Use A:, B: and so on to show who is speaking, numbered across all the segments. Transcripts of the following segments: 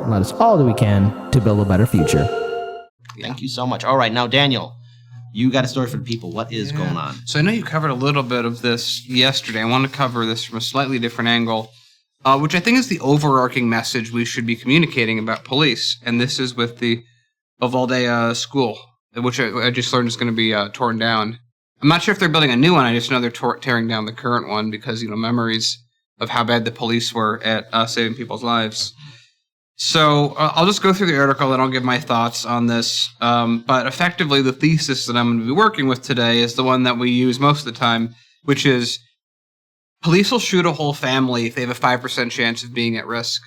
A: and let us all do we can to build a better future.
B: Thank you so much. All right, now, Daniel, you got a story for the people. What is going on?
C: So I know you covered a little bit of this yesterday. I want to cover this from a slightly different angle, which I think is the overarching message we should be communicating about police. And this is with the Uvalde school, which I just learned is going to be torn down. I'm not sure if they're building a new one. I just know they're tearing down the current one because, memories of how bad the police were at saving people's lives. So I'll just go through the article and I'll give my thoughts on this. But effectively, the thesis that I'm going to be working with today is the one that we use most of the time, which is police will shoot a whole family if they have a 5% chance of being at risk.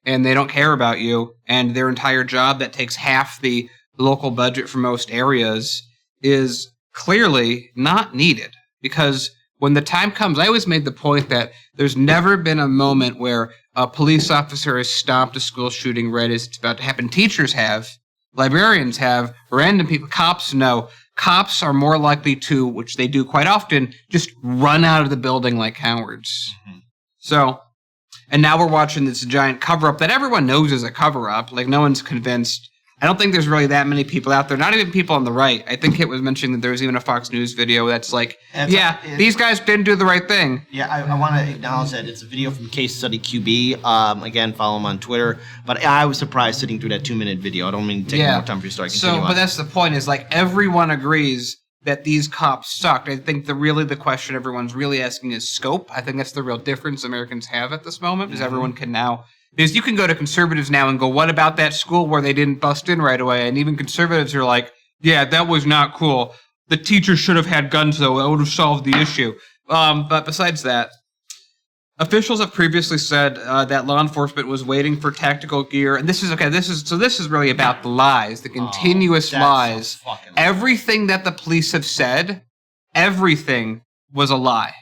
C: And they don't care about you. And their entire job that takes half the local budget for most areas is clearly not needed. Because when the time comes, I always made the point that there's never been a moment where a police officer has stopped a school shooting right as it's about to happen. Teachers have, librarians have, random people, cops know. Cops are more likely to, which they do quite often, just run out of the building like cowards. Mm-hmm. So, and now we're watching this giant cover-up that everyone knows is a cover-up. Like, no one's convinced. I don't think there's really that many people out there, not even people on the right. I think it was mentioned that there was even a Fox News video that's like, these guys didn't do the right thing.
B: Yeah, I want to acknowledge that. It's a video from Case Study QB. Again, follow him on Twitter. But I was surprised sitting through that 2-minute video. I don't mean to take more time for your story.
C: But that's the point, is like everyone agrees that these cops sucked. I think the question everyone's really asking is scope. I think that's the real difference Americans have at this moment, is everyone can now... Because you can go to conservatives now and go, what about that school where they didn't bust in right away? And even conservatives are like, yeah, that was not cool. The teachers should have had guns, though. It would have solved the issue. But besides that, officials have previously said that law enforcement was waiting for tactical gear. And this is really about the lies, the continuous lies. So everything that the police have said, everything was a lie.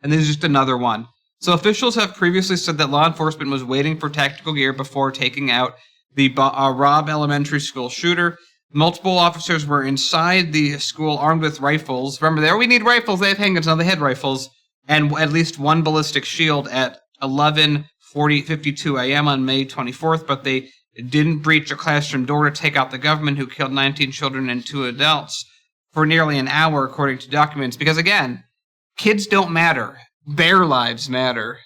C: And this is just another one. So officials have previously said that law enforcement was waiting for tactical gear before taking out the Robb Elementary School shooter. Multiple officers were inside the school armed with rifles. Remember, we need rifles. They have handguns. Now they had rifles. And at least one ballistic shield at 11:52 a.m. on May 24th, but they didn't breach a classroom door to take out the government, who killed 19 children and 2 adults for nearly an hour, according to documents. Because, again, kids don't matter. Their lives matter.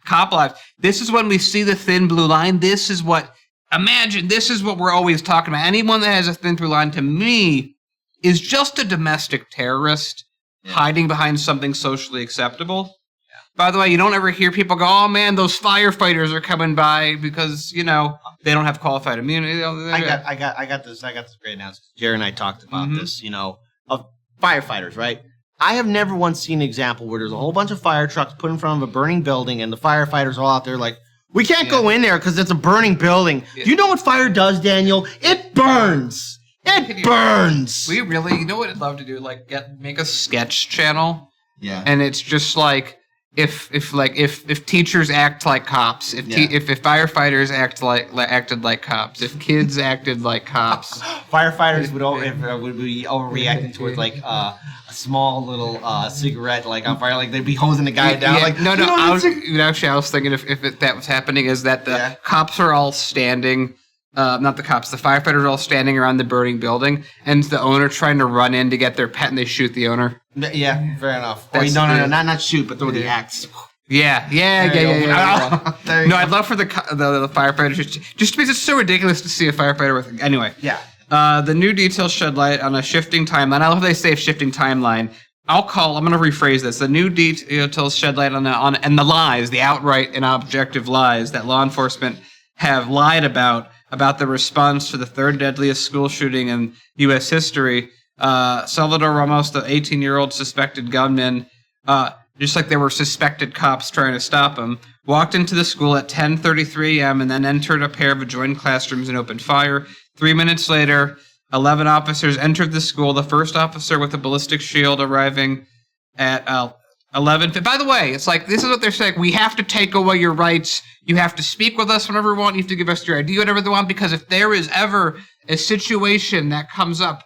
C: Cop lives. This is when we see the thin blue line. This is what we're always talking about. Anyone that has a thin blue line, to me, is just a domestic terrorist hiding behind something socially acceptable. Yeah. By the way, you don't ever hear people go, oh man, those firefighters are coming by because, they don't have qualified immunity.
B: I got this great announcement. Jerry and I talked about this, of firefighters, right? I have never once seen an example where there's a whole bunch of fire trucks put in front of a burning building and the firefighters are all out there like, we can't go in there because it's a burning building. Yeah. Do you know what fire does, Daniel? It burns. It burns.
C: We really, you know what I'd love to do? Like make a sketch channel.
B: Yeah.
C: And it's just like, if teachers act like cops, if firefighters acted like cops, if kids acted like cops,
B: firefighters would be overreacting towards like a small little cigarette like on fire, like they'd be hosing the guy down. Like
C: I was thinking if that was happening, is that the cops are all standing. Not the cops, the firefighters are all standing around the burning building, and the owner trying to run in to get their pet, and they shoot the owner.
B: Yeah, fair enough. No, not shoot, but throw the axe.
C: Yeah. No, I'd love for the firefighters just because it's so ridiculous to see a firefighter with. Anyway. Yeah. The new details shed light on a shifting timeline. I love how they say shifting timeline. I'm going to rephrase this. The new details shed light on and the lies, the outright and objective lies that law enforcement have lied about the response to the third deadliest school shooting in U.S. history. Salvador Ramos, the 18-year-old suspected gunman, just like there were suspected cops trying to stop him, walked into the school at 10:33 a.m. and then entered a pair of adjoining classrooms and opened fire. 3 minutes later, 11 officers entered the school, the first officer with a ballistic shield arriving at 11. By the way, it's like, this is what they're saying. We have to take away your rights. You have to speak with us whenever you want. You have to give us your ID whenever they want, because if there is ever a situation that comes up,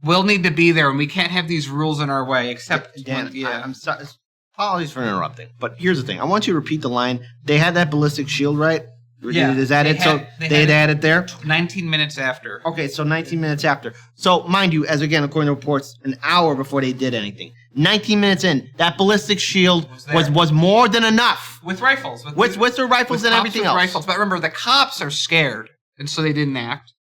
C: we'll need to be there, and we can't have these rules in our way, except...
B: Dan, I'm sorry. Apologies for interrupting, but here's the thing. I want you to repeat the line. They had that ballistic shield, right?
C: Yeah.
B: Is that it? They had it there?
C: 19 minutes after.
B: Okay, so 19 minutes after. So, mind you, as again, according to reports, an hour before they did anything. 19 minutes in, that ballistic shield was more than enough.
C: With rifles.
B: With the rifles and everything else.
C: Rifles. But remember, the cops are scared, and so they didn't act.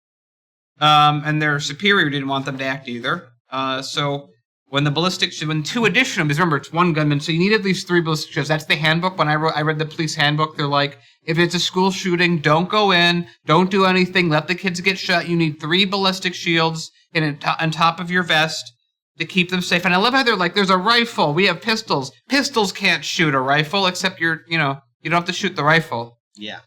C: And their superior didn't want them to act either. So when two additional, because remember, it's one gunman, so you need at least 3 ballistic shields. That's the handbook. When I read the police handbook, they're like, if it's a school shooting, don't go in, don't do anything, let the kids get shot. You need 3 ballistic shields on top of your vest to keep them safe. And I love how they're like, there's a rifle, we have pistols. Pistols can't shoot a rifle, except you don't have to shoot the rifle.
B: Yeah.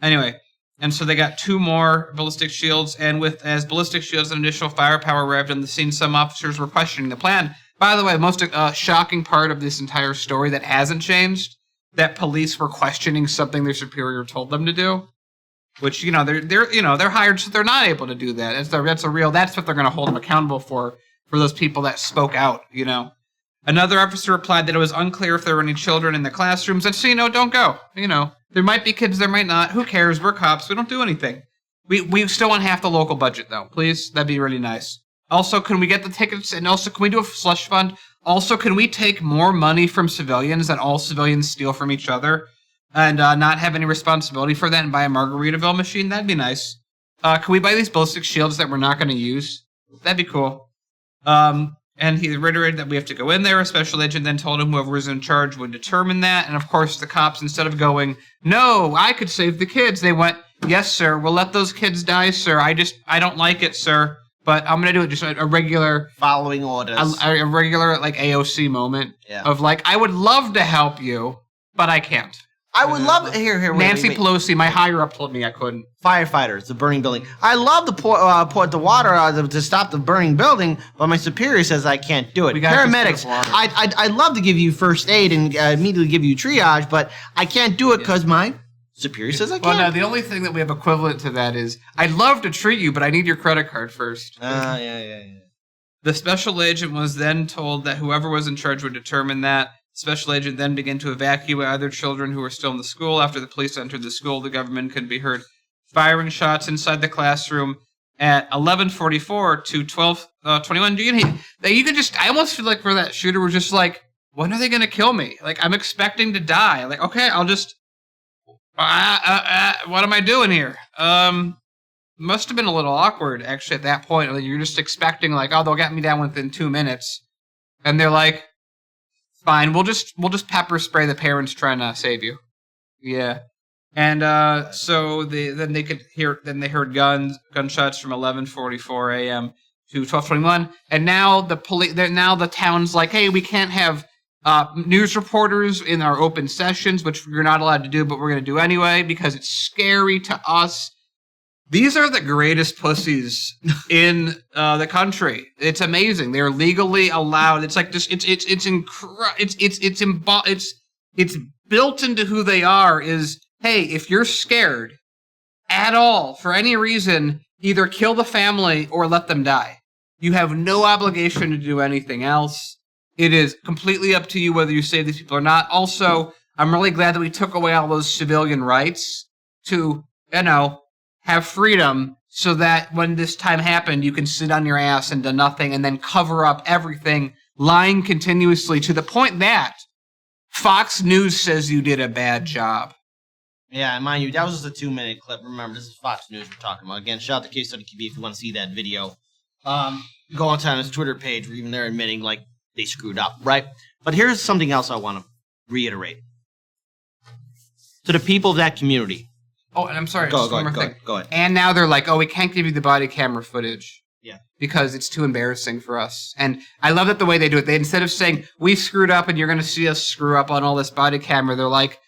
C: Anyway. And so they got 2 more ballistic shields, and as ballistic shields and additional firepower arrived on the scene, some officers were questioning the plan. By the way, the most shocking part of this entire story that hasn't changed, that police were questioning something their superior told them to do, which they're hired, so they're not able to do that. That's what they're going to hold them accountable for those people that spoke out. Another officer replied that it was unclear if there were any children in the classrooms, and so don't go. There might be kids, there might not. Who cares? We're cops. We don't do anything. We still want half the local budget, though. Please, that'd be really nice. Also, can we get the tickets? And also, can we do a slush fund? Also, can we take more money from civilians that all civilians steal from each other and not have any responsibility for that and buy a Margaritaville machine? That'd be nice. Can we buy these ballistic shields that we're not going to use? That'd be cool. And he reiterated that we have to go in there. A special agent then told him whoever was in charge would determine that. And of course, the cops, instead of going, no, I could save the kids, they went, yes, sir, we'll let those kids die, sir. I don't like it, sir. But I'm going to do it just a regular...
B: Following orders.
C: A regular, AOC moment of, I would love to help you, but I can't.
B: I would love to hear
C: Nancy Pelosi, my higher up, told me I couldn't.
B: Firefighters, the burning building. I love to pour the water to stop the burning building, but my superior says I can't do it. Paramedics, I'd love to give you first aid and immediately give you triage, but I can't do it because my superior says I can't.
C: Well, no, the only thing that we have equivalent to that is, I'd love to treat you, but I need your credit card first.
B: Yeah.
C: The special agent was then told that whoever was in charge would determine that. Special agent then began to evacuate other children who were still in the school. After the police entered the school, the government could be heard firing shots inside the classroom at 11:44 to 12:21. I almost feel like for that shooter was just like, when are they going to kill me? I'm expecting to die. Okay, I'll just, what am I doing here? Must have been a little awkward actually at that point. You're just expecting they'll get me down within 2 minutes, and they're like, fine, we'll just pepper spray the parents trying to save you. Yeah. And so they heard gunshots from 11:44 a.m. to 12:21, and now the town's like, hey, we can't have news reporters in our open sessions, which you're not allowed to do, but we're going to do anyway because it's scary to us. These are the greatest pussies in the country. It's amazing. They're legally allowed. It's like this. It's built into who they are. Is, hey, if you're scared at all for any reason, either kill the family or let them die. You have no obligation to do anything else. It is completely up to you whether you save these people or not. Also, I'm really glad that we took away all those civilian rights to, have freedom so that when this time happened, you can sit on your ass and do nothing and then cover up everything, lying continuously to the point that Fox News says you did a bad job.
B: Yeah, and mind you, that was just a 2-minute clip. Remember, this is Fox News we're talking about. Again, shout out to Case Study QB if you want to see that video. Go on his Twitter page where even they're admitting they screwed up, right? But here's something else I want to reiterate. To the people of that community.
C: Oh, and I'm sorry.
B: Go ahead.
C: And now they're like, oh, we can't give you the body camera footage.
B: Yeah.
C: Because it's too embarrassing for us. And I love that the way they do it. They, instead of saying, we screwed up and you're going to see us screw up on all this body camera, they're like,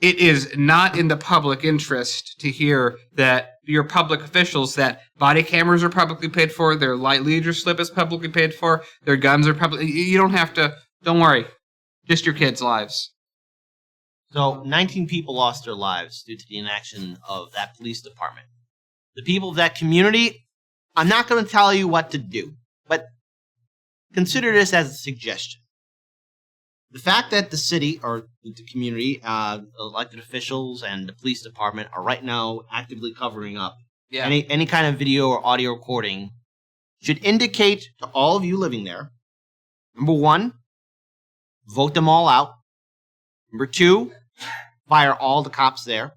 C: it is not in the public interest to hear that your public officials, that body cameras are publicly paid for, their leader slip is publicly paid for, their guns are public. You don't have to, don't worry. Just your kids' lives.
B: So 19 people lost their lives due to the inaction of that police department. The people of that community, I'm not going to tell you what to do, but consider this as a suggestion. The fact that the city or the community, elected officials and the police department are right now actively covering up any kind of video or audio recording should indicate to all of you living there, number one, vote them all out. Number two, fire all the cops there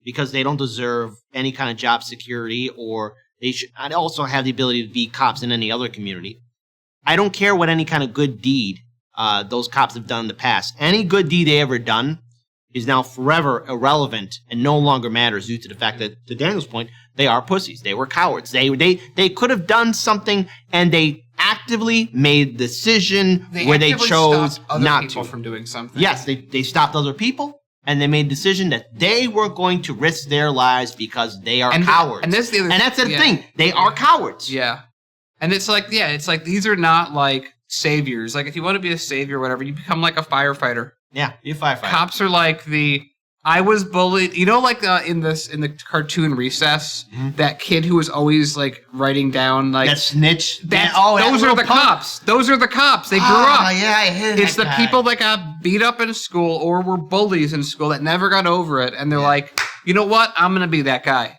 B: because they don't deserve any kind of job security, or they should also have the ability to be cops in any other community. I don't care what any kind of good deed those cops have done in the past. Any good deed they ever done is now forever irrelevant and no longer matters due to the fact that, to Daniel's point, they are pussies. They were cowards. They could have done something, and they actively made a decision where they chose not to.
C: From doing something.
B: Yes, they stopped other people, and they made a decision that they were going to risk their lives because they are cowards.
C: And that's the
B: thing. They are cowards.
C: Yeah. And it's like these are not like saviors. Like if you want to be a savior or whatever, you become like a firefighter.
B: Yeah, you're a firefighter.
C: Cops are like I was bullied. You know, like in the cartoon Recess, that kid who was always like writing down like
B: that snitch.
C: Those are the cops. Those are the cops. They grew up.
B: Oh yeah, I hated
C: It's
B: that
C: the
B: guy.
C: people that got beat up in school or were bullies in school that never got over it, and they're like, you know what? I'm gonna be that guy.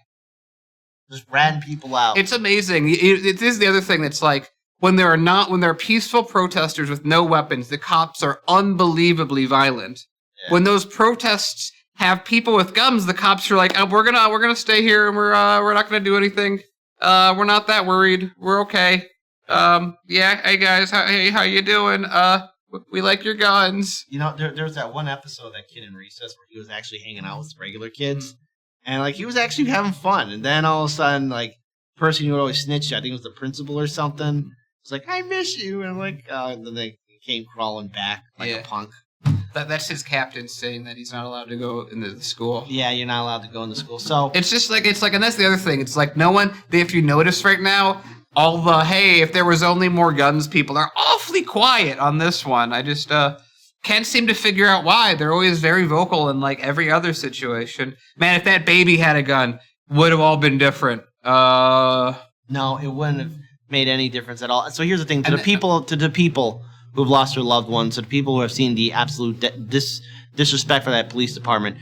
B: Just ratting people out.
C: It's amazing. It is the other thing that's like when there are peaceful protesters with no weapons, the cops are unbelievably violent. Yeah. When those protests have people with guns, the cops are like, oh, we're gonna stay here and we're not gonna do anything. We're not that worried. We're okay. Hey guys, how you doing? We like your guns.
B: You know, there's that one episode of that kid in Recess where he was actually hanging out with regular kids, and like he was actually having fun. And then all of a sudden, like the person who always snitched, I think it was the principal or something. It's like, I miss you, and I'm like, and then they came crawling back like a punk.
C: That's his captain saying that he's not allowed to go into the school.
B: Yeah, you're not allowed to go into school. So
C: it's just like and that's the other thing. It's like no one. If you notice right now, all the if there was only more guns, people are awfully quiet on this one. I just can't seem to figure out why. They're always very vocal in like every other situation. Man, if that baby had a gun, would have all been different.
B: No, it wouldn't have made any difference at all. So here's the thing: to the people who've lost their loved ones, to the people who have seen the absolute disrespect for that police department,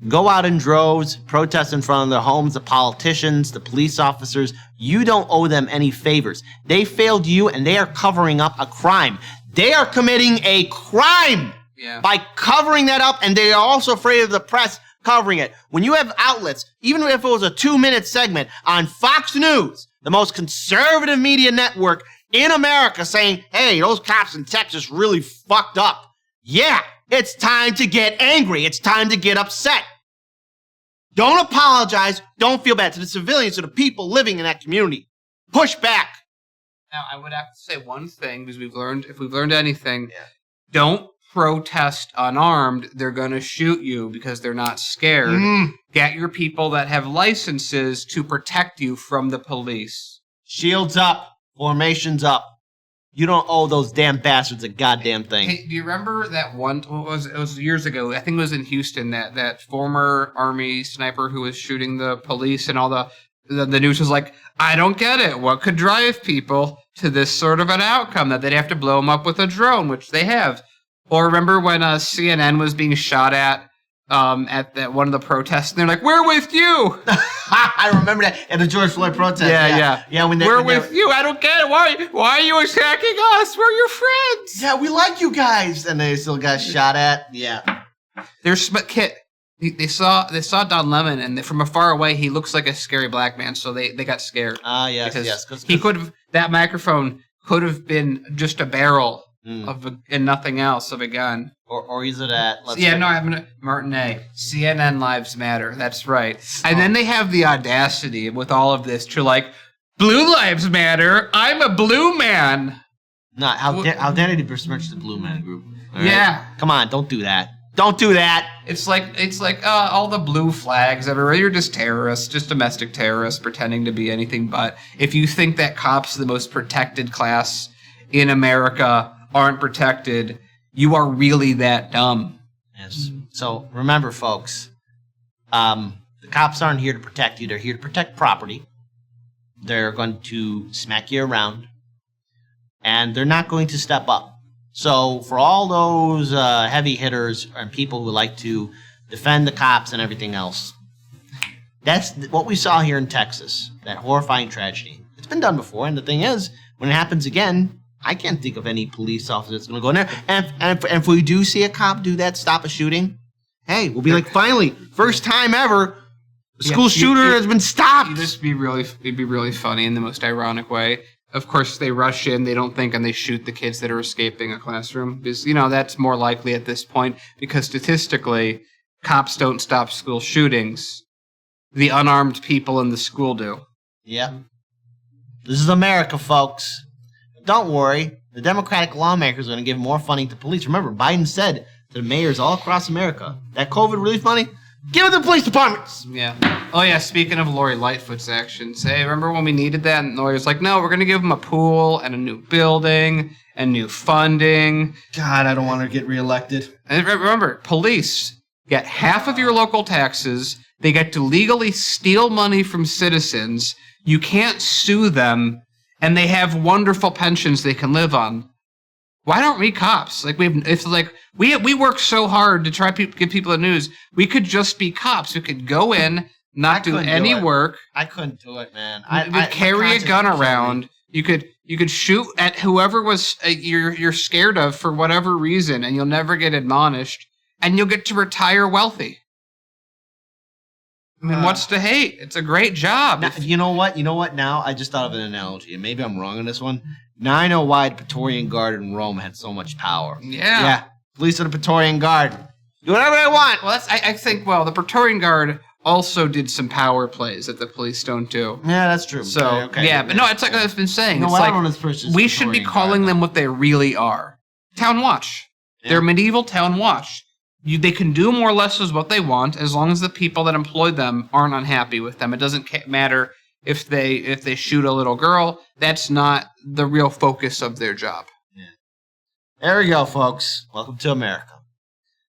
B: go out in droves, protest in front of their homes, the politicians, the police officers. You don't owe them any favors. They failed you, and they are covering up a crime. They are committing a crime by covering that up, and they are also afraid of the press covering it. When you have outlets, even if it was a 2-minute segment on Fox News, the most conservative media network in America, saying, hey, those cops in Texas really fucked up. Yeah, it's time to get angry. It's time to get upset. Don't apologize. Don't feel bad. To the civilians, to the people living in that community, push back.
C: Now, I would have to say one thing, because if we've learned anything, don't protest unarmed. They're going to shoot you because they're not scared. Get your people that have licenses to protect you from the police.
B: Shields up. Formations up. You don't owe those damn bastards a goddamn thing.
C: Hey, do you remember that one? It was years ago. I think it was in Houston. That former Army sniper who was shooting the police, and all the news was like, I don't get it. What could drive people to this sort of an outcome that they'd have to blow them up with a drone, which they have? Or remember when CNN was being shot at that one of the protests, and they're like, "We're with you."
B: I remember that at the George Floyd protest. Yeah.
C: We're with you. I don't get it. Why are you attacking us? We're your friends.
B: Yeah, we like you guys, and they still got shot at. Yeah.
C: They saw Don Lemon, and from afar away, he looks like a scary black man. So they got scared.
B: Yes.
C: He could have. That microphone could have been just a barrel and nothing else of a gun.
B: Or is it at...
C: Martinet. CNN Lives Matter. That's right. And then they have the audacity with all of this to like, Blue Lives Matter. I'm a blue man.
B: Not how dare they besmirch the Blue Man Group? Right?
C: Yeah.
B: Come on, don't do that. Don't do that.
C: It's like all the blue flags everywhere. You're just terrorists, just domestic terrorists pretending to be anything but. If you think that cops, the most protected class in America, aren't protected, you are really that dumb.
B: Yes. So remember, folks, the cops aren't here to protect you. They're here to protect property. They're going to smack you around, and they're not going to step up. So for all those heavy hitters and people who like to defend the cops and everything else, that's what we saw here in Texas, that horrifying tragedy. It's been done before, and the thing is, when it happens again, I can't think of any police officer that's going to go in there. And if we do see a cop do that, stop a shooting, hey, we'll be like, finally, first time ever, a school shooter has been stopped.
C: It'd be really funny in the most ironic way. Of course, they rush in, they don't think, and they shoot the kids that are escaping a classroom. Because, that's more likely at this point, because statistically, cops don't stop school shootings. The unarmed people in the school do.
B: Yeah. This is America, folks. Don't worry. The Democratic lawmakers are going to give more funding to police. Remember, Biden said to the mayors all across America, that COVID relief money, give it to the police departments.
C: Yeah. Oh, yeah, speaking of Lori Lightfoot's actions, hey, remember when we needed that? And the lawyer's like, no, we're going to give them a pool and a new building and new funding.
B: God, I don't want her to get reelected.
C: And remember, police get half of your local taxes. They get to legally steal money from citizens. You can't sue them. And they have wonderful pensions they can live on. Why don't we cops? We work so hard to try to give people the news. We could just be cops. We could go in, not do any work.
B: I couldn't do it, man.
C: You could carry a gun around. You could shoot at whoever was you're scared of for whatever reason, and you'll never get admonished, and you'll get to retire wealthy. I mean, what's to hate? It's a great job.
B: Now, you know what? Now I just thought of an analogy, and maybe I'm wrong on this one. Now I know why the Praetorian Guard in Rome had so much power.
C: Yeah.
B: Police of the Praetorian Guard. Do whatever they want.
C: Well, I think the Praetorian Guard also did some power plays that the police don't do.
B: Yeah, that's true.
C: So,
B: okay.
C: yeah, but no, it's like I've been saying.
B: No,
C: it's like we should be calling them what they really are. Town Watch. Yeah. They're medieval Town Watch. They can do more or less as what they want as long as the people that employed them aren't unhappy with them. It doesn't matter if they shoot a little girl. That's not the real focus of their job.
B: Yeah. There we go, folks. Welcome to America.